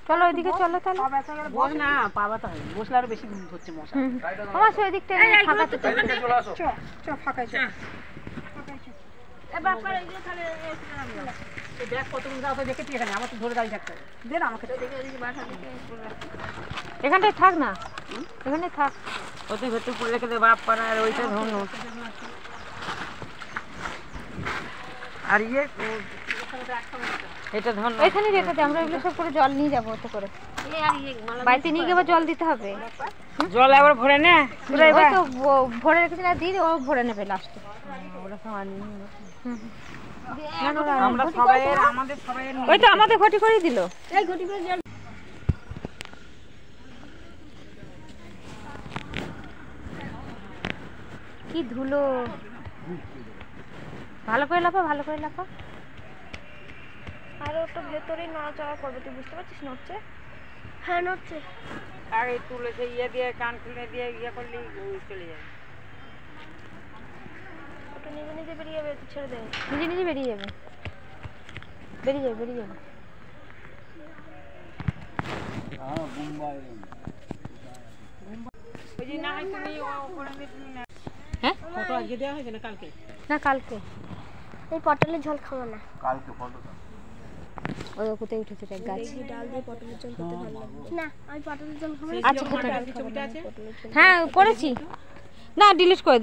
চলো ওইদিকে চলো তাহলে। বস না, পা ব্যথা হয়, বসলে আরো বেশি হচ্ছে মশা। আমার সেই দিকটা ফাঁকাতে চলে আসো। চ ফাঁকায় চ। এ বাপ করে এই তাহলে এই ব্যাগ কতক্ষণ যাও তো দেখেছি এখানে, আমার তো ধরে দাঁড়িয়ে থাকতে হবে। দেন আমাকে দেখে বাসা থেকে এখানটায় থাক না, এখানে থাক। ওতে ভেতর পড়ে রেখে দে বাপ পাড়া, আর ওইটা ধরুন আর ইয়ে এটা ধরুন এখানে রেখে দে, আমরা এগুলো সব করে জল নিয়ে যাবো ওতে করে। বাড়িতে নিয়ে গিয়ে জল দিতে হবে। জল আবার ভরে নে ওই তো ভরে রেখেছি না, দিদি ও ভরে নেবে লাস্টে। আমরা সবাই আমাদের সবাই ওই তো আমাদের ঘটি করেই দিল। এই ঘটি করে জল কি ধুলো, ভালো করে লাফা, ভালো করে লাফা। আর ওটা ভেতরেই নড়াচড়া করবে, তুই বুঝতে পারছিস নড়ছে? হ্যাঁ নড়ছে। আগে তুলে সেই ইয়ে দিয়ে কান খুলে দিয়ে ইয়ে করলেই চলে যাবে। ওটা নিজে নিজে বেরিয়ে যাবে, তুই ছেড়ে দে। নিজে নিজে বেরিয়ে যাবে, বেরিয়ে যাবে, বেরিয়ে যাবে। ওই যে না তুমি ওপরে তুমি না। হ্যাঁ ফটো আজকে দেওয়া হয়েছে না কালকে? না কালকে। এই পটলের ঝোল খাবো না। কালকে ফটো ওই কোথায় উঠেছে এক গাছ। ডাল দিয়ে পটলের ঝোল করতে ভালো লাগে না, আমি পটলের ঝোল খাবো না। আচ্ছা, হ্যাঁ করেছি, না ডিলিট করে